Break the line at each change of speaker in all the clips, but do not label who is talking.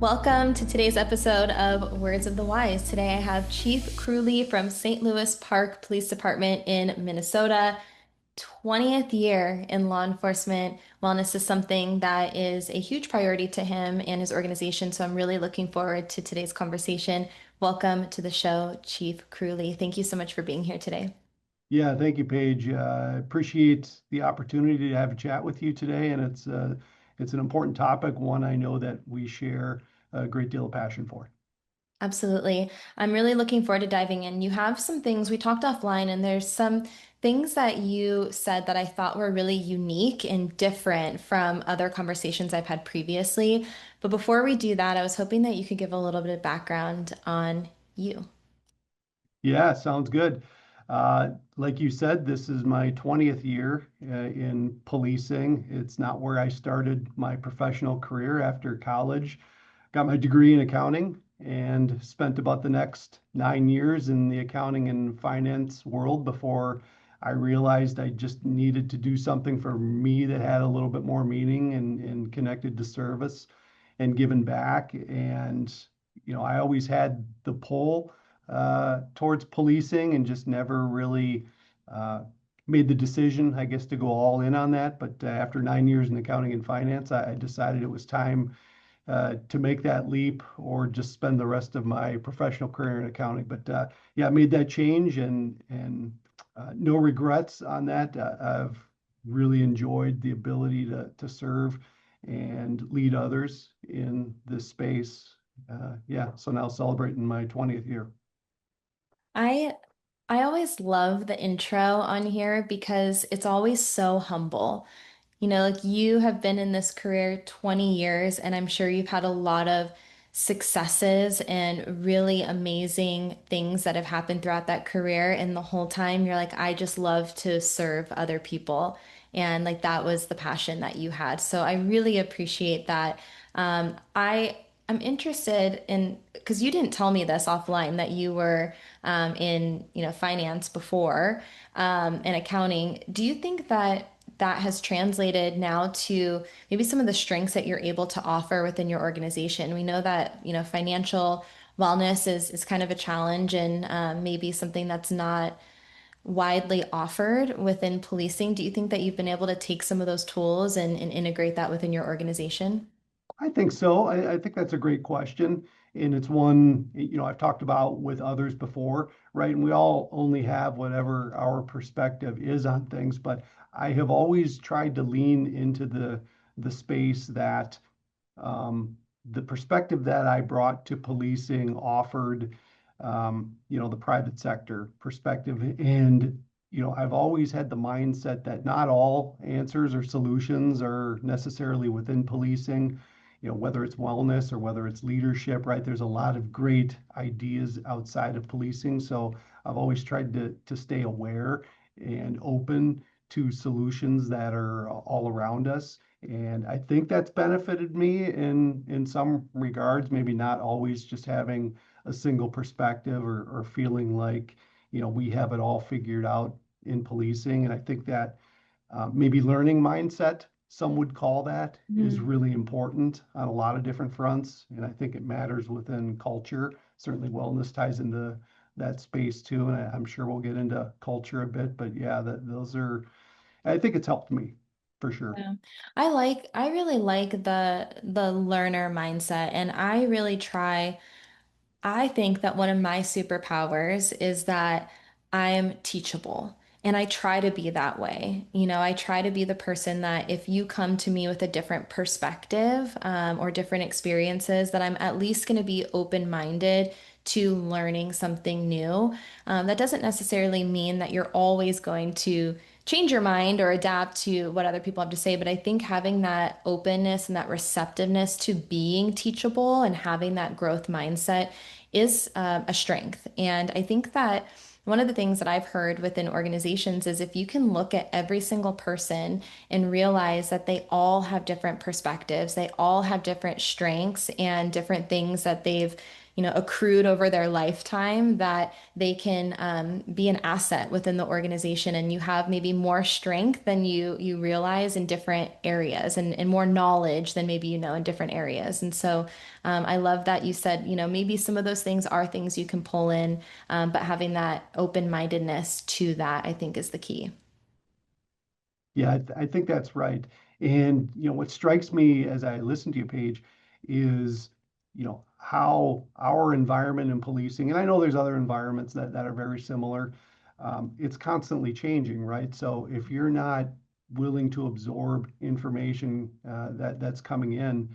Welcome to today's episode of Words of the Wise. Today I have Chief Kruelle from St. Louis Park Police Department in Minnesota. 20th year in law enforcement. Wellness is something that is a huge priority to him and his organization. So I'm really looking forward to today's conversation. Welcome to the show, Chief Kruelle. Thank you so much for being here today.
Yeah, thank you, Paige. I appreciate the opportunity to have a chat with you today, and it's an important topic, one I know that we share a great deal of passion for.
Absolutely. I'm really looking forward to diving in. You have some things we talked offline, and there's some things that you said that I thought were really unique and different from other conversations I've had previously. But before we do that, I was hoping that you could give a little bit of background on you.
Yeah, sounds good. Like you said, this is my 20th year in policing. It's not where I started my professional career after college. Got my degree in accounting and spent about the next 9 years in the accounting and finance world before I realized I just needed to do something for me that had a little bit more meaning and connected to service and giving back. And, I always had the pull towards policing and just never really uh, made the decision, I guess, to go all in on that. But after 9 years in accounting and finance, I decided it was time to make that leap or just spend the rest of my professional career in accounting. But yeah, I made that change and no regrets on that. I've really enjoyed the ability to serve and lead others in this space. Yeah, so now celebrating my 20th year.
I I always love the intro on here because it's always so humble. Like you have been in this career 20 years, and I'm sure you've had a lot of successes and really amazing things that have happened throughout that career. And the whole time you're like, I just love to serve other people. And like that was the passion that you had. So I really appreciate that. I'm interested in because you didn't tell me this offline that you were in finance before and accounting. Do you think that that has translated now to maybe some of the strengths that you're able to offer within your organization? We know that financial wellness is kind of a challenge and maybe something that's not widely offered within policing. Do you think that you've been able to take some of those tools and integrate that within your organization?
I think so. I think that's a great question. And it's one, I've talked about with others before, right? And we all only have whatever our perspective is on things, but I have always tried to lean into the space that the perspective that I brought to policing offered, the private sector perspective. And, I've always had the mindset that not all answers or solutions are necessarily within policing, whether it's wellness or whether it's leadership, right? There's a lot of great ideas outside of policing. So I've always tried to stay aware and open to solutions that are all around us. And I think that's benefited me in some regards, maybe not always just having a single perspective or feeling like, we have it all figured out in policing. And I think that maybe learning mindset, some would call that, is
Mhm.
really important on a lot of different fronts. And I think it matters within culture. Certainly wellness ties into that space too. And I'm sure we'll get into culture a bit, but yeah, those are, I think it's helped me for sure.
Yeah. I really like the learner mindset, and I really try. I think that one of my superpowers is that I'm teachable. And I try to be that way. I try to be the person that if you come to me with a different perspective or different experiences, that I'm at least going to be open-minded to learning something new. That doesn't necessarily mean that you're always going to change your mind or adapt to what other people have to say, but I think having that openness and that receptiveness to being teachable and having that growth mindset is a strength. And I think that one of the things that I've heard within organizations is if you can look at every single person and realize that they all have different perspectives, they all have different strengths and different things that they've accrued over their lifetime that they can be an asset within the organization, and you have maybe more strength than you realize in different areas, and more knowledge than maybe in different areas. And so I love that you said, maybe some of those things are things you can pull in, but having that open-mindedness to that, I think, is the key.
Yeah, I think that's right. And what strikes me as I listen to you, Paige, is how our environment in policing, and I know there's other environments that are very similar. It's constantly changing, right? So if you're not willing to absorb information that's coming in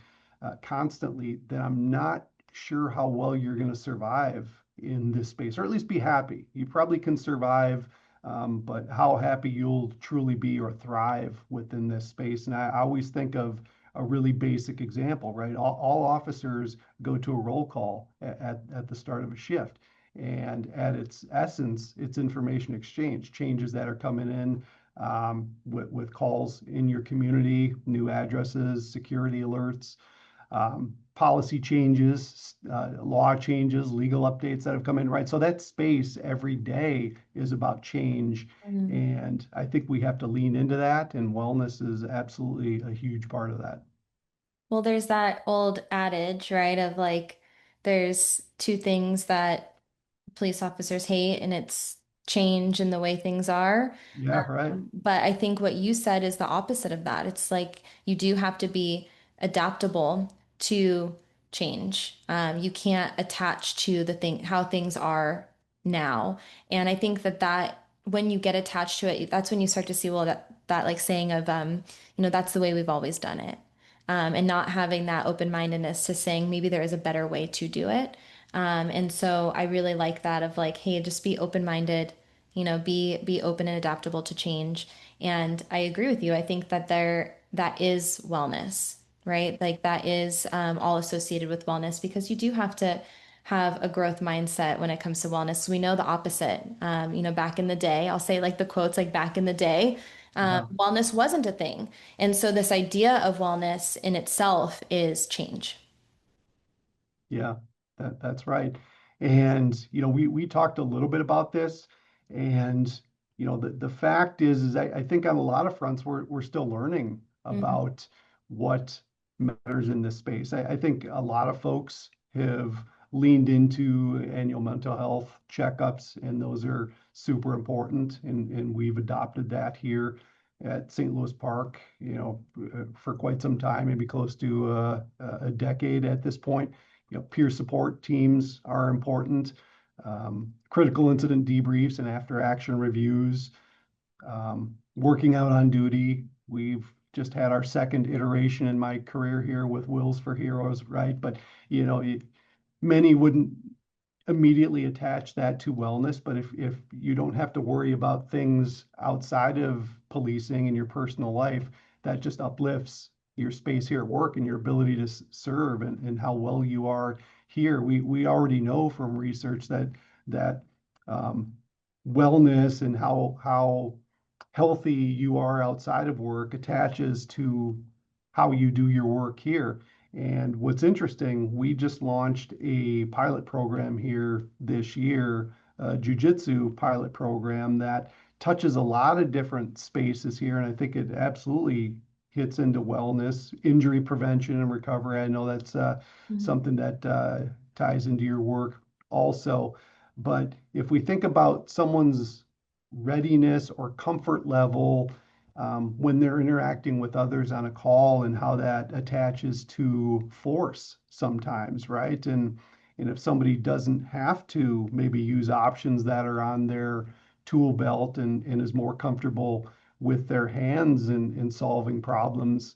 constantly, then I'm not sure how well you're going to survive in this space, or at least be happy. You probably can survive, but how happy you'll truly be or thrive within this space. And I always think of a really basic example, right? All officers go to a roll call at the start of a shift. And at its essence, it's information exchange, changes that are coming in with calls in your community, new addresses, security alerts, policy changes, law changes, legal updates that have come in, right? So that space every day is about change.
Mm.
And I think we have to lean into that, and wellness is absolutely a huge part of that.
Well, there's that old adage, right, of like there's two things that police officers hate, and it's change in the way things are.
Yeah, right.
But I think what you said is the opposite of that. It's like you do have to be adaptable to change. You can't attach to the thing, how things are now. And I think that when you get attached to it, that's when you start to see, well, that like saying of, that's the way we've always done it. And not having that open-mindedness to saying maybe there is a better way to do it. And so I really like that of like, hey, just be open-minded, be open and adaptable to change. And I agree with you. I think that is wellness, right? Like that is all associated with wellness, because you do have to have a growth mindset when it comes to wellness. We know the opposite. Back in the day, I'll say like the quotes like back in the day,
Yeah.
wellness wasn't a thing. And so this idea of wellness in itself is change.
Yeah, that's right. And we talked a little bit about this, and the fact is I think on a lot of fronts we're still learning
Mhm.
about what matters in this space. I think a lot of folks have leaned into annual mental health checkups, and those are super important. And we've adopted that here at St. Louis Park, for quite some time, maybe close to a decade at this point. Peer support teams are important. Critical incident debriefs and after action reviews, working out on duty. We've just had our second iteration in my career here with Wills for Heroes, right? But many wouldn't immediately attach that to wellness, but if you don't have to worry about things outside of policing in your personal life, that just uplifts your space here at work and your ability to serve, and how well you are here. We already know from research that um, wellness and how healthy you are outside of work attaches to how you do your work here. And what's interesting, we just launched a pilot program here this year, a jujitsu pilot program that touches a lot of different spaces here. And I think it absolutely hits into wellness, injury prevention and recovery. I know that's
Mhm.
something that ties into your work also. But if we think about someone's readiness or comfort level when they're interacting with others on a call, and how that attaches to force sometimes, right? And if somebody doesn't have to maybe use options that are on their tool belt, and is more comfortable with their hands in solving problems,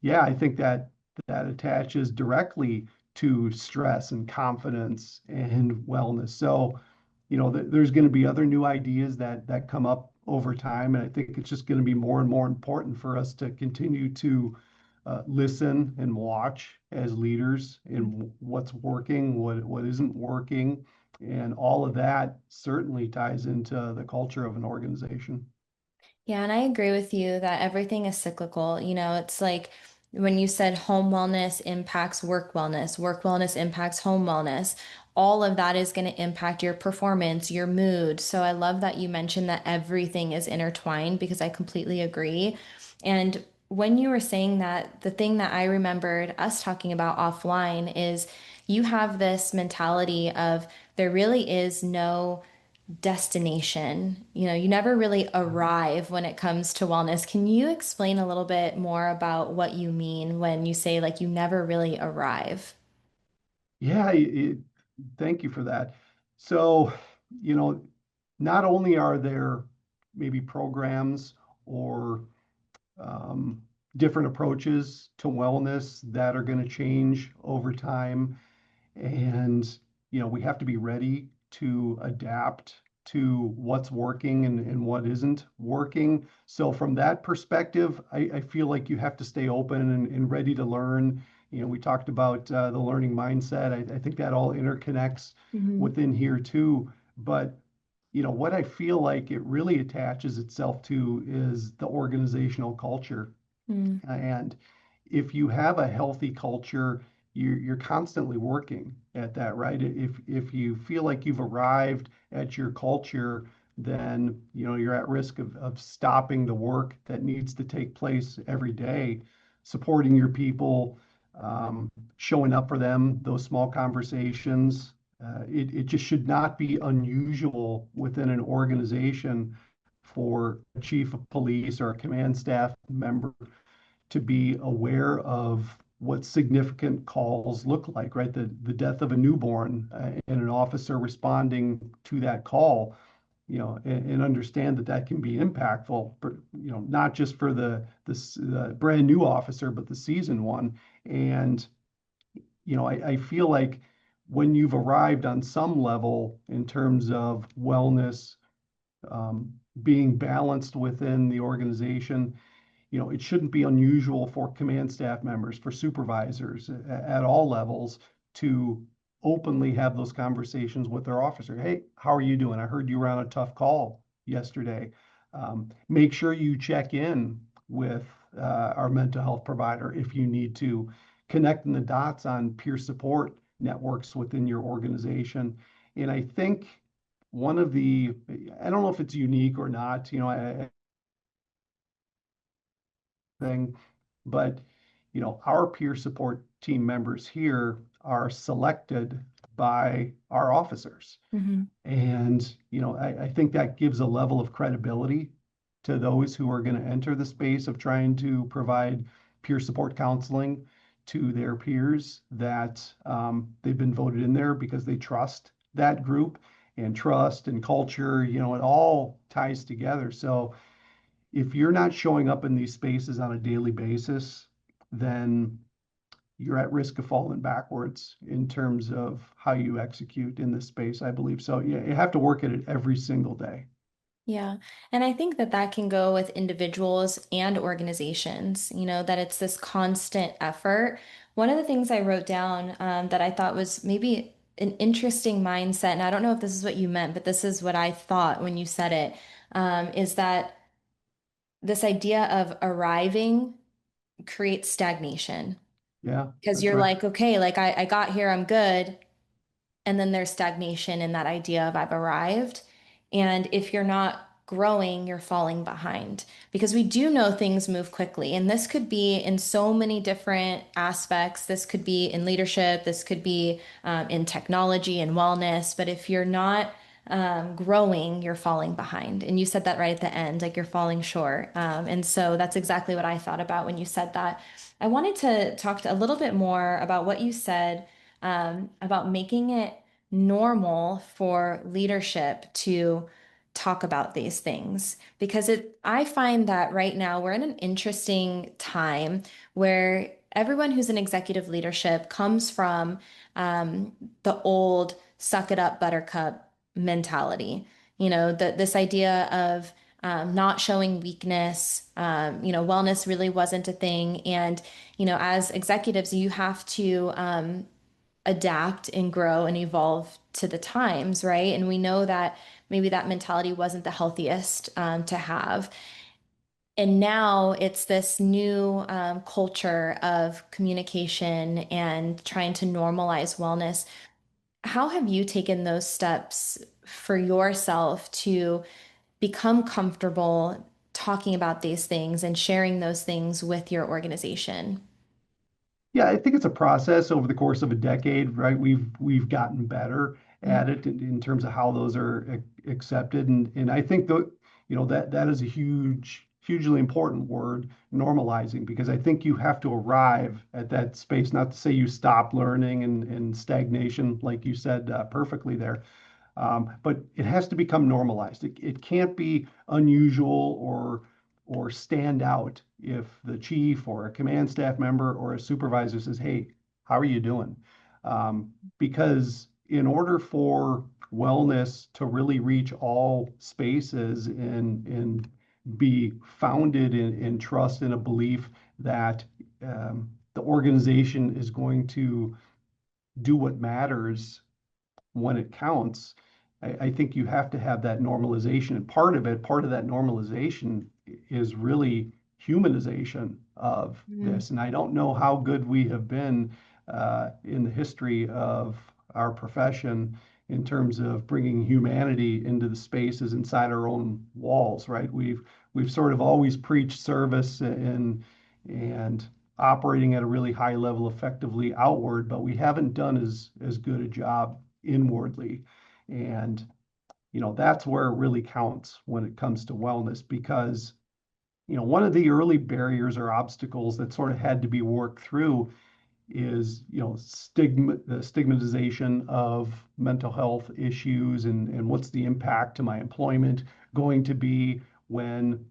yeah, I think that attaches directly to stress and confidence and wellness. So, there's going to be other new ideas that come up over time, and I think it's just going to be more and more important for us to continue to listen and watch as leaders in what's working, what isn't working, and all of that certainly ties into the culture of an organization.
Yeah, and I agree with you that everything is cyclical. It's like when you said home wellness impacts work wellness impacts home wellness. all of that is going to impact your performance, your mood. So I love that you mentioned that everything is intertwined because I completely agree. And when you were saying that, the thing that I remembered us talking about offline is you have this mentality of there really is no destination. You know, you never really arrive when it comes to wellness. Can you explain a little bit more about what you mean when you say like you never really arrive?
Yeah, thank you for that. So, you know, not only are there maybe programs or um, different approaches to wellness that are going to change over time, and, we have to be ready to adapt to what's working and what isn't working. So from that perspective, I feel like you have to stay open and ready to learn. We talked about the learning mindset. I think that all interconnects
Hmm.
within here too. But what I feel like it really attaches itself to is the organizational culture.
Mm.
And if you have a healthy culture, you're constantly working at that, right? If you feel like you've arrived at your culture, then you're at risk of stopping the work that needs to take place every day, supporting your people, showing up for them, those small conversations. It just should not be unusual within an organization for a chief of police or a command staff member to be aware of what significant calls look like, right? The death of a newborn and an officer responding to that call, and understand that that can be impactful, but not just for the brand new officer, but the seasoned one. And I feel like when you've arrived on some level in terms of wellness, being balanced within the organization, it shouldn't be unusual for command staff members, for supervisors at all levels to openly have those conversations with their officer. Hey, how are you doing? I heard you were on a tough call yesterday. Make sure you check in with our mental health provider if you need to, connecting the dots on peer support networks within your organization. And I think one of the, I don't know if it's unique or not, thing. But, our peer support team members here are selected by our officers.
Hmm.
And, I think that gives a level of credibility to those who are going to enter the space of trying to provide peer support counseling to their peers, that they've been voted in there because they trust that group, and trust and culture, it all ties together. So if you're not showing up in these spaces on a daily basis, then you're at risk of falling backwards in terms of how you execute in this space, I believe. So yeah, you have to work at it every single day.
Yeah. And I think that that can go with individuals and organizations, that it's this constant effort. One of the things I wrote down that I thought was maybe an interesting mindset, and I don't know if this is what you meant, but this is what I thought when you said it, is that this idea of arriving creates stagnation.
Yeah,
Because
that's
you're
right.
like, okay, like I got here, I'm good. And then there's stagnation in that idea of I've arrived. And if you're not growing, you're falling behind because we do know things move quickly. And this could be in so many different aspects. This could be in leadership, this could be in technology and wellness. But if you're not growing, you're falling behind. And you said that right at the end, like you're falling short. And so that's exactly what I thought about when you said that. I wanted to talk a little bit more about what you said about making it normal for leadership to talk about these things because I find that right now we're in an interesting time where everyone who's in executive leadership comes from the old suck it up buttercup mentality. This idea of not showing weakness. Wellness really wasn't a thing. And, as executives, you have to adapt and grow and evolve to the times, right? And we know that maybe that mentality wasn't the healthiest to have. And now it's this new culture of communication and trying to normalize wellness. how have you taken those steps for yourself to become comfortable talking about these things and sharing those things with your organization?
Yeah, I think it's a process over the course of a decade, right? We've gotten better
Mhm.
at it in terms of how those are accepted, and I think that is a hugely important word, normalizing, because I think you have to arrive at that space. Not to say you stop learning and stagnation, like you said perfectly there, but it has to become normalized. It can't be unusual or stand out if the chief or a command staff member or a supervisor says, "Hey, how are you doing?" Because in order for wellness to really reach all spaces and be founded in trust and a belief that the organization is going to do what matters when it counts, I think you have to have that normalization. And part of that normalization is really humanization of
Mhm.
this. And I don't know how good we have been in the history of our profession in terms of bringing humanity into the spaces inside our own walls, right? We've sort of always preached service and operating at a really high level effectively outward, but we haven't done as good a job inwardly. And, that's where it really counts when it comes to wellness because, one of the early barriers or obstacles that sort of had to be worked through is the stigmatization of mental health issues and what's the impact to my employment going to be when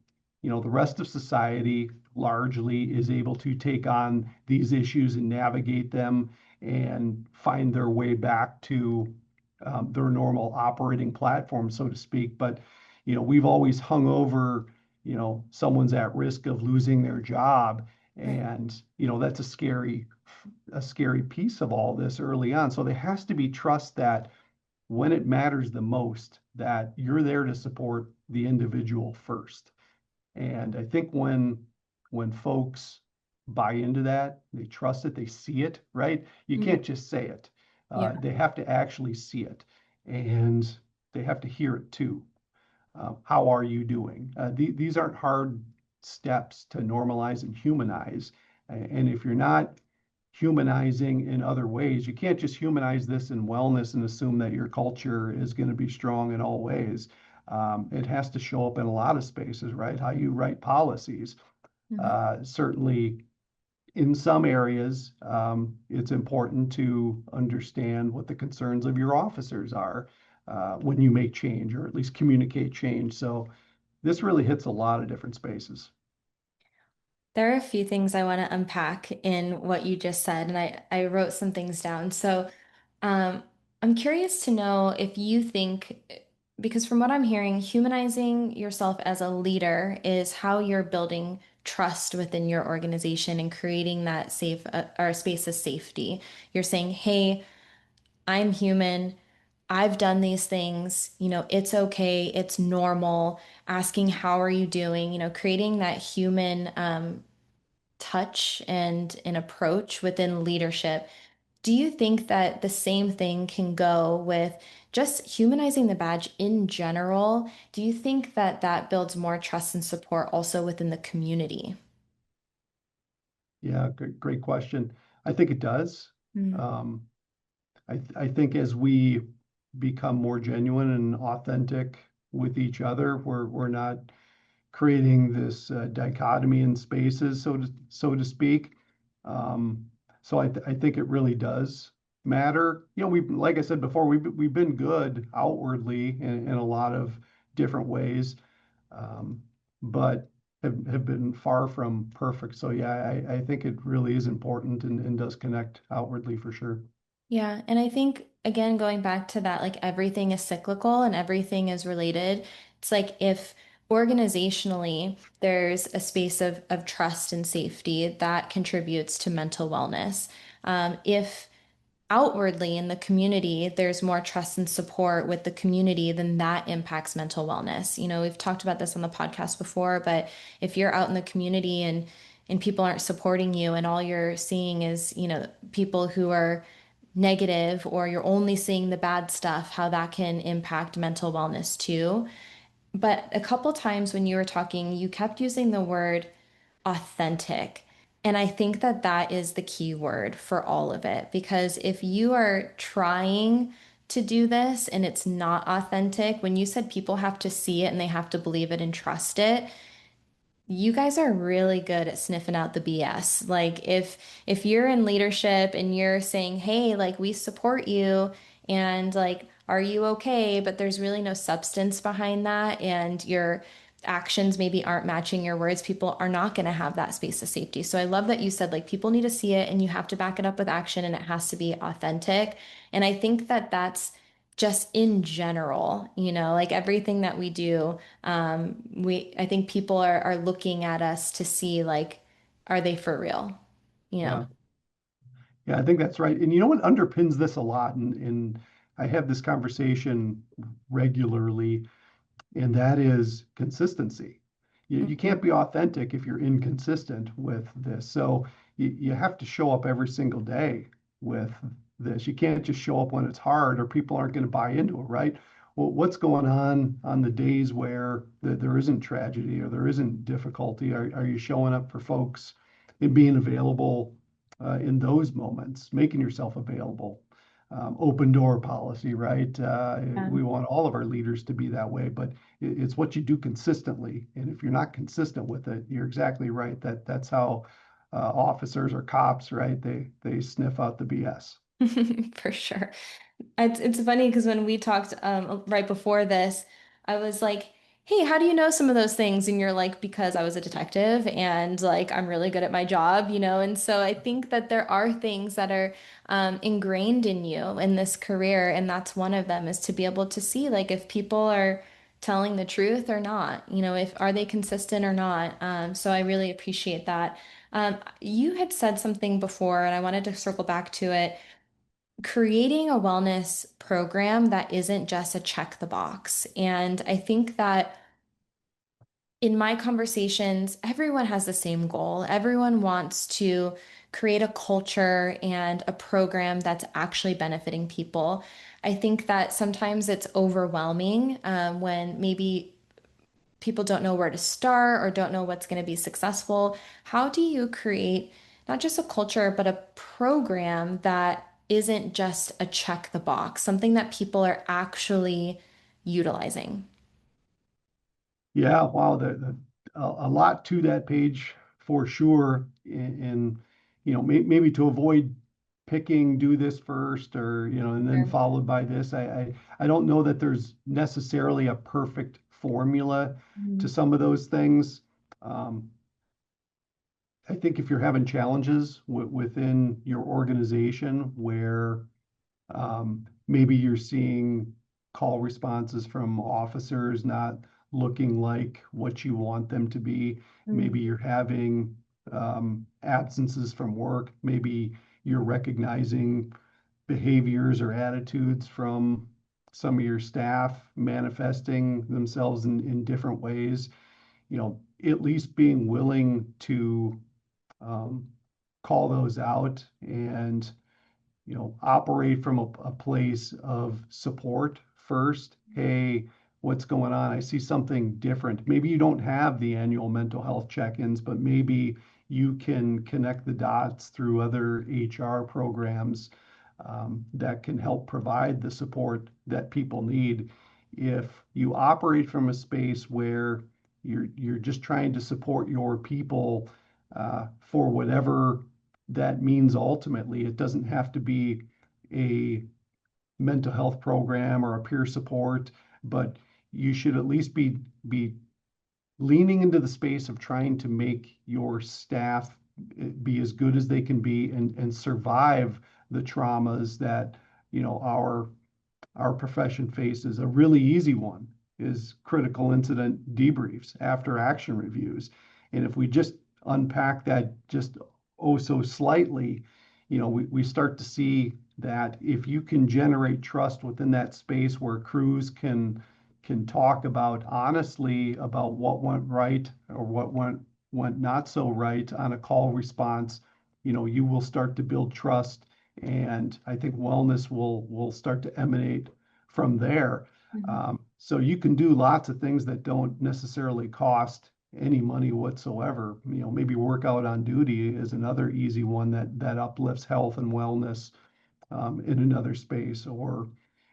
the rest of society largely is able to take on these issues and navigate them and find their way back to their normal operating platform, so to speak. But we've always hung over someone's at risk of losing their job,
Right.
and that's a scary piece of all this early on. So there has to be trust that when it matters the most, that you're there to support the individual first. And I think when folks buy into that, they trust it, they see it, right? You
Mhm.
can't just say it.
Yeah.
They have to actually see it, and they have to hear it too. How are you doing? These aren't hard steps to normalize and humanize. And if you're not humanizing in other ways, you can't just humanize this in wellness and assume that your culture is going to be strong in all ways. It has to show up in a lot of spaces, right? How you write policies.
Mhm.
Certainly, in some areas, it's important to understand what the concerns of your officers are when you make change, or at least communicate change. So this really hits a lot of different spaces.
There are a few things I want to unpack in what you just said, and I wrote some things down. So, um, I'm curious to know if you think, because from what I'm hearing, humanizing yourself as a leader is how you're building trust within your organization and creating that safe or a space of safety. You're saying, hey, I'm human. I've done these things, it's okay, it's normal, asking how are you doing, creating that human touch and an approach within leadership. Do you think that the same thing can go with just humanizing the badge in general? Do you think that that builds more trust and support also within the community?
Yeah, great question. I think it does.
Mm.
Um, I think as we become more genuine and authentic with each other, we're not creating this dichotomy in spaces, so to speak. Um, so I think it really does matter. We, like I said before, we've been good outwardly in a lot of different ways, um, but have been far from perfect. So yeah, I think it really is important and does connect outwardly for sure.
Yeah, and I think again going back to that, like everything is cyclical and everything is related. It's like if organizationally there's a space of trust and safety that contributes to mental wellness. If outwardly in the community there's more trust and support with the community, then that impacts mental wellness. We've talked about this on the podcast before, but if you're out in the community and people aren't supporting you and all you're seeing is, people who are negative or you're only seeing the bad stuff, how that can impact mental wellness too. But a couple times when you were talking, you kept using the word authentic. And I think that that is the key word for all of it. Because if you are trying to do this and it's not authentic, when you said people have to see it and they have to believe it and trust it, you guys are really good at sniffing out the BS. Like if you're in leadership and you're saying, "Hey, like we support you and like are you okay?" but there's really no substance behind that and your actions maybe aren't matching your words, people are not going to have that space of safety. So I love that you said like people need to see it and you have to back it up with action and it has to be authentic. And I think that that's just in general, like everything that we do I think people are looking at us to see like, are they for real? You know?
Yeah. Yeah, I think that's right. And you know what underpins this a lot, and I have this conversation regularly, and that is consistency. You
Mhm.
can't be authentic if you're inconsistent with this. So you have to show up every single day with this. You can't just show up when it's hard or people aren't going to buy into it, right? Well, what's going on the days where there isn't tragedy or there isn't difficulty? Are you showing up for folks and being available in those moments, making yourself available? Open door policy, right?
Yeah.
We want all of our leaders to be that way, but it's what you do consistently. And if you're not consistent with it, you're exactly right. That's how officers or cops, right? They sniff out the BS.
For sure. It's funny because when we talked right before this, I was like, "Hey, how do you know some of those things?" And you're like, "Because I was a detective and like I'm really good at my job, you know." And so I think that there are things that are ingrained in you in this career, and that's one of them is to be able to see like if people are telling the truth or not, if are they consistent or not. So I really appreciate that. You had said something before, and I wanted to circle back to it creating a wellness program that isn't just a check the box. And I think that in my conversations, everyone has the same goal. Everyone wants to create a culture and a program that's actually benefiting people. I think that sometimes it's overwhelming when maybe people don't know where to start or don't know what's going to be successful. How do you create not just a culture, but a program that isn't just a check the box, something that people are actually utilizing?
Yeah, wow, a lot to that page for sure. And maybe to avoid picking do this first or and then
Sure.
followed by this. I don't know that there's necessarily a perfect formula to
Mhm.
some of those things. Um, I think if you're having challenges within your organization where maybe you're seeing call responses from officers not looking like what you want them to be. Maybe
Mhm.
you're having absences from work. Maybe you're recognizing behaviors or attitudes from some of your staff manifesting themselves in different ways. At least being willing to um, call those out and operate from a place of support first. Hey, what's going on? I see something different. Maybe you don't have the annual mental health check-ins, but maybe you can connect the dots through other HR programs that can help provide the support that people need. If you operate from a space where you're just trying to support your people for whatever that means ultimately, it doesn't have to be a mental health program or a peer support, but you should at least be leaning into the space of trying to make your staff be as good as they can be and survive the traumas that our profession faces. A really easy one is critical incident debriefs after action reviews. And if we just unpack that just oh so slightly, we start to see that if you can generate trust within that space where crews can talk about honestly about what went right or what went not so right on a call response, you will start to build trust And I think wellness will start to emanate from there.
Mhm.
So you can do lots of things that don't necessarily cost any money whatsoever. You know, maybe workout on duty is another easy one that uplifts health and wellness in another space, or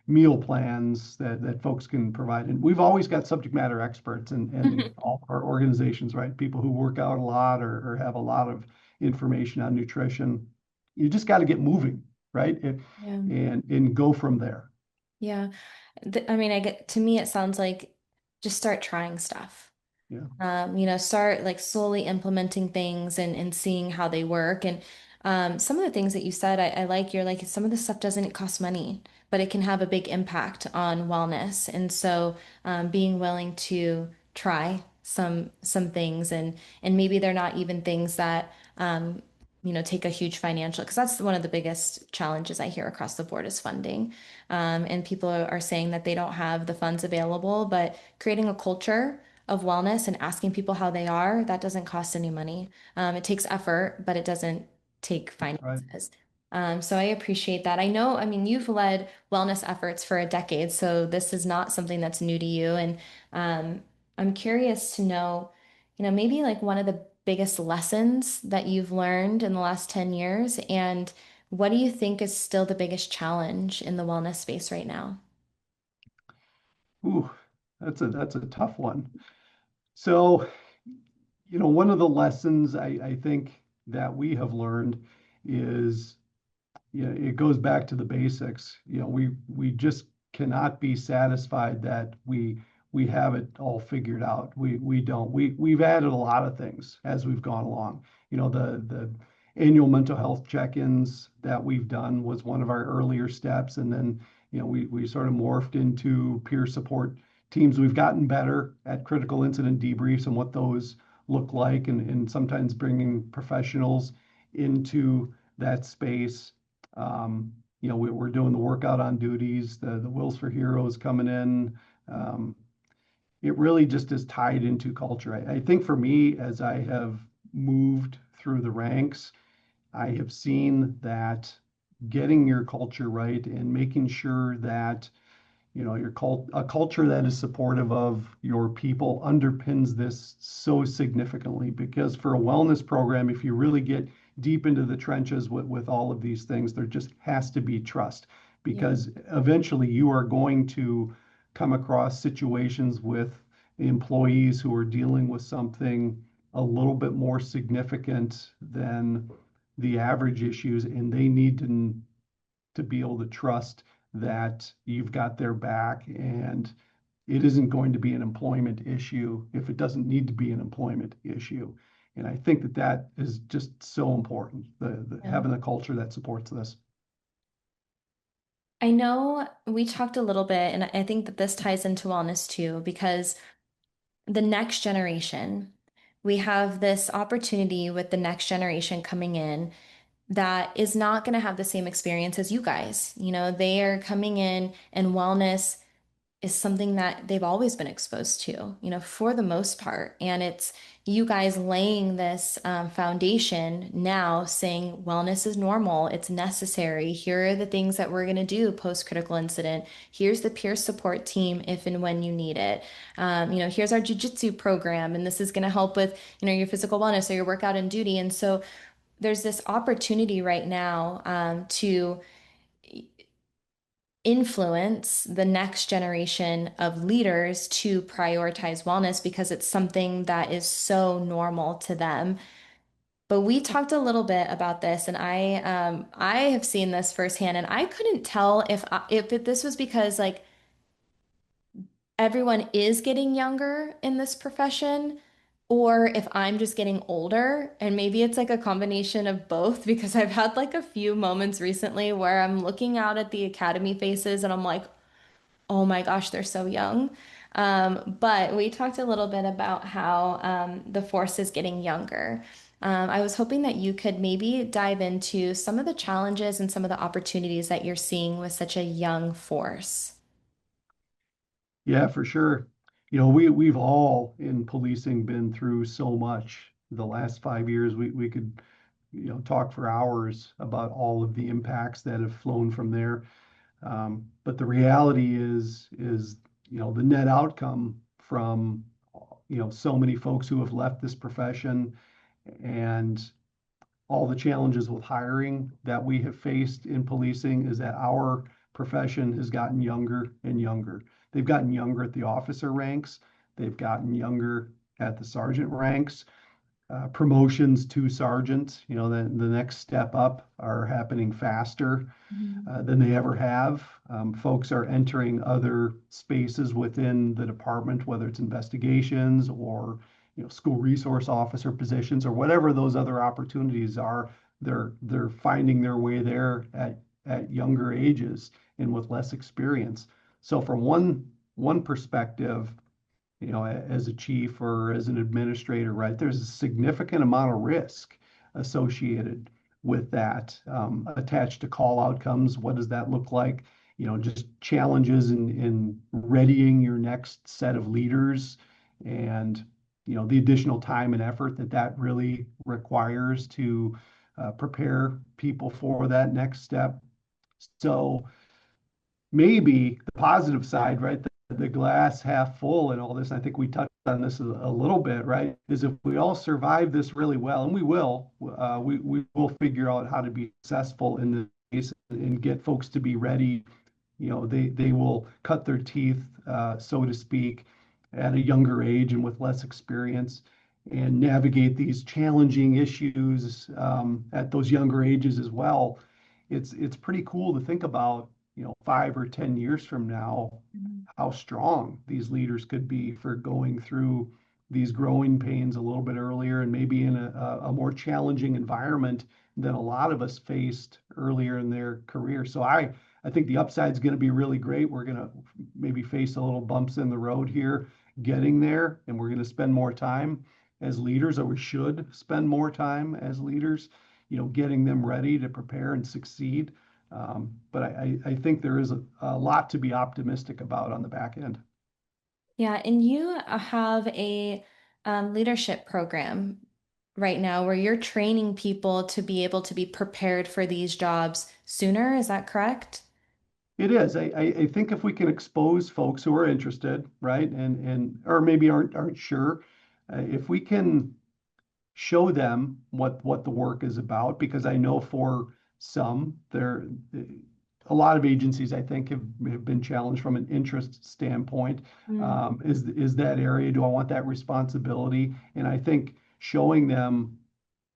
meal plans that folks can provide. And we've always got subject matter experts in all of our organizations, right? People who work out a lot or have a lot of information on nutrition. You just got to get moving, right?
Yeah.
And go from there.
Yeah. I mean, I get to me, it sounds like just start trying stuff.
Yeah.
Start like slowly implementing things and seeing how they work. And some of the things that you said, I like, you're like, some of the stuff doesn't cost money, but it can have a big impact on wellness. And so being willing to try some things and maybe they're not even things that take a huge financial, because that's one of the biggest challenges I hear across the board is funding. And people are saying that they don't have the funds available, but creating a culture of wellness and asking people how they are, that doesn't cost any money. It takes effort, but it doesn't take
That's right.
finances. So I appreciate that. I know, I mean, you've led wellness efforts for a decade, so this is not something that's new to you. And um, I'm curious to know, maybe like one of the biggest lessons that you've learned in the last 10 years, and what do you think is still the biggest challenge in the wellness space right now?
Ooh, that's a tough one. So, one of the lessons I think that we have learned is, it goes back to the basics. We just cannot be satisfied that we have it all figured out. We don't. We've added a lot of things as we've gone along. The annual mental health check-ins that we've done was one of our earlier steps, and then we sort of morphed into peer support teams. We've gotten better at critical incident debriefs and what those look like, and sometimes bringing professionals into that space. We're doing the workout on duties, the Wills for Heroes coming in. Um, it really just is tied into culture. I think for me, as I have moved through the ranks, I have seen that getting your culture right and making sure that a culture that is supportive of your people underpins this so significantly, because for a wellness program, if you really get deep into the trenches with all of these things, there just has to be trust,
Yeah.
because eventually you are going to come across situations with employees who are dealing with something a little bit more significant than the average issues, and they need to be able to trust that you've got their back, and it isn't going to be an employment issue if it doesn't need to be an employment issue. And I think that is just so important, the
Yeah.
having a culture that supports this.
I know we talked a little bit, and I think that this ties into wellness too, because the next generation, we have this opportunity with the next generation coming in that is not going to have the same experience as you guys. They are coming in, and wellness is something that they've always been exposed to, for the most part. And it's you guys laying this foundation now, saying wellness is normal, it's necessary. Here are the things that we're going to do post critical incident. Here's the peer support team if and when you need it. Here's our jujitsu program, and this is going to help with, your physical wellness or your workout and duty. And so there's this opportunity right now to influence the next generation of leaders to prioritize wellness because it's something that is so normal to them. But we talked a little bit about this, and I have seen this firsthand, and I couldn't tell if this was because like everyone is getting younger in this profession, or if I'm just getting older. And maybe it's like a combination of both because I've had like a few moments recently where I'm looking out at the academy faces and I'm like, oh my gosh, they're so young. But we talked a little bit about how the force is getting younger. I was hoping that you could maybe dive into some of the challenges and some of the opportunities that you're seeing with such a young force.
Yeah, for sure. We've all in policing been through so much the last 5 years. We could talk for hours about all of the impacts that have flown from there. But the reality is, the net outcome from, so many folks who have left this profession and all the challenges with hiring that we have faced in policing is that our profession has gotten younger and younger. They've gotten younger at the officer ranks. They've gotten younger at the sergeant ranks. Promotions to sergeant, the next step up are happening faster
Mhm.
than they ever have. Folks are entering other spaces within the department, whether it's investigations or school resource officer positions or whatever those other opportunities are. They're finding their way there at younger ages and with less experience. So from one perspective, as a chief or as an administrator, right, there's a significant amount of risk associated with that, attached to call outcomes. What does that look like? Just challenges in readying your next set of leaders and, the additional time and effort that that really requires to prepare people for that next step. So, maybe the positive side, right? The glass half full and all this. I think we touched on this a little bit, right? Is if we all survive this really well, and we will, we will figure out how to be successful in this space and get folks to be ready. They will cut their teeth, so to speak, at a younger age and with less experience, and navigate these challenging issues at those younger ages as well. It's pretty cool to think about, 5 or 10 years from now,
Mhm.
how strong these leaders could be for going through these growing pains a little bit earlier and maybe in a more challenging environment than a lot of us faced earlier in their career. So I think the upside is going to be really great. We're going to maybe face a little bumps in the road here getting there, and we're going to spend more time as leaders, or we should spend more time as leaders, getting them ready to prepare and succeed. But I think there is a lot to be optimistic about on the back end.
Yeah, and you have a leadership program right now where you're training people to be able to be prepared for these jobs sooner. Is that correct?
It is. I think if we can expose folks who are interested, right, and or maybe aren't sure, if we can show them what the work is about, because I know for some there a lot of agencies I think have been challenged from an interest standpoint.
Mm.
Is that area, do I want that responsibility? And I think showing them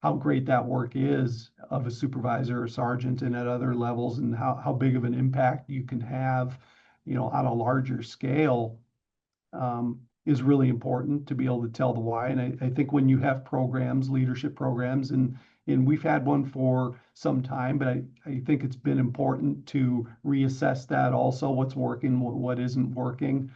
how great that work is of a supervisor or sergeant and at other levels, and how big of an impact you can have, on a larger scale, is really important to be able to tell the why. And I think when you have programs, leadership programs, and we've had one for some time, but I think it's been important to reassess that also, what's working, what isn't working.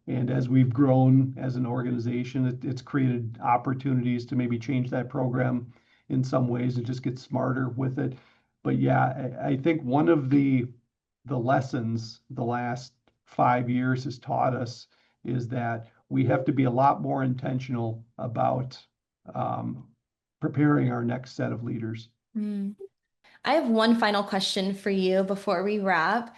And as we've grown as an organization, it's created opportunities to maybe change that program in some ways and just get smarter with it. But yeah, I think one of the lessons the last 5 years has taught us is that we have to be a lot more intentional about um, preparing our next set of leaders.
Mm. I have one final question for you before we wrap.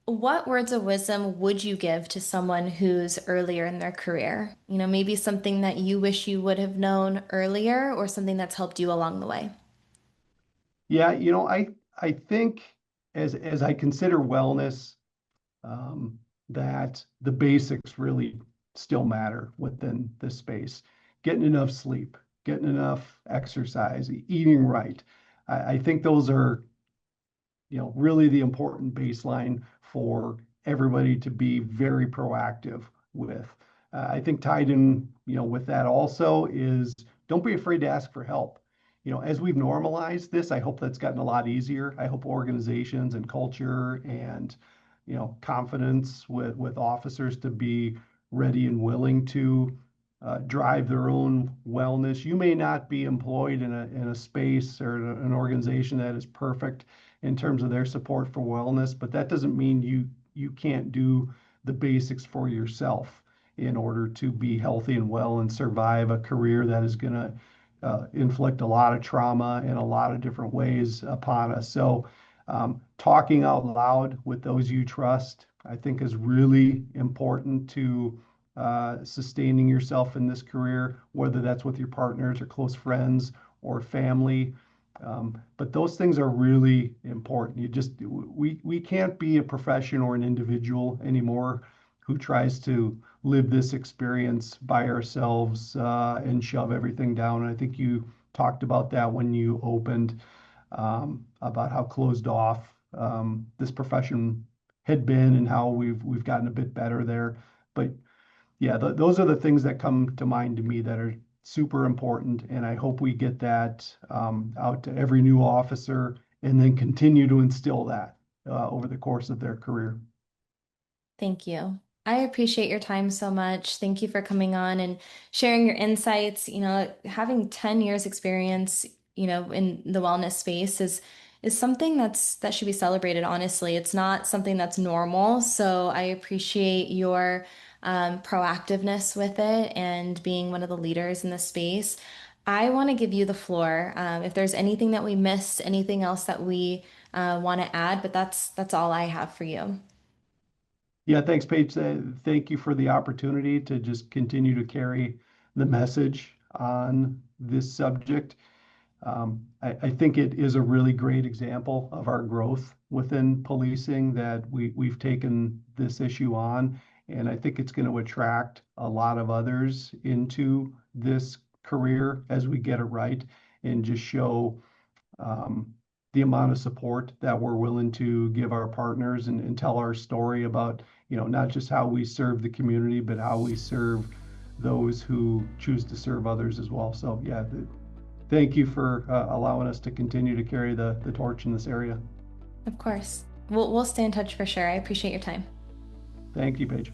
What words of wisdom would you give to someone who's earlier in their career? Maybe something that you wish you would have known earlier or something that's helped you along the way.
Yeah, I think as I consider wellness, um, that the basics really still matter within this space. Getting enough sleep, getting enough exercise, eating right. I think those are, really the important baseline for everybody to be very proactive with. I think tied in, with that also is don't be afraid to ask for help. As we've normalized this, I hope that's gotten a lot easier. I hope organizations and culture and, confidence with officers to be ready and willing to drive their own wellness. You may not be employed in a space or an organization that is perfect in terms of their support for wellness, but that doesn't mean you can't do the basics for yourself in order to be healthy and well and survive a career that is going to inflict a lot of trauma in a lot of different ways upon us. So, talking out loud with those you trust, I think, is really important to sustaining yourself in this career, whether that's with your partners or close friends or family. But those things are really important. We can't be a profession or an individual anymore who tries to live this experience by ourselves and shove everything down. And I think you talked about that when you opened, about how closed off this profession had been and how we've gotten a bit better there. But yeah, those are the things that come to mind to me that are super important. And I hope we get that out to every new officer and then continue to instill that over the course of their career.
Thank you. I appreciate your time so much. Thank you for coming on and sharing your insights. Having 10 years experience, in the wellness space is something that should be celebrated, honestly. It's not something that's normal. So I appreciate your proactiveness with it and being one of the leaders in the space. I want to give you the floor. If there's anything that we missed, anything else that we want to add, but that's all I have for you.
Yeah, thanks, Paige. Thank you for the opportunity to just continue to carry the message on this subject. I think it is a really great example of our growth within policing that we've taken this issue on, and I think it's going to attract a lot of others into this career as we get it right and just show um, the amount of support that we're willing to give our partners and tell our story about, not just how we serve the community, but how we serve those who choose to serve others as well. So yeah, thank you for allowing us to continue to carry the torch in this area.
Of course. We'll stay in touch for sure. I appreciate your time.
Thank you, Paige.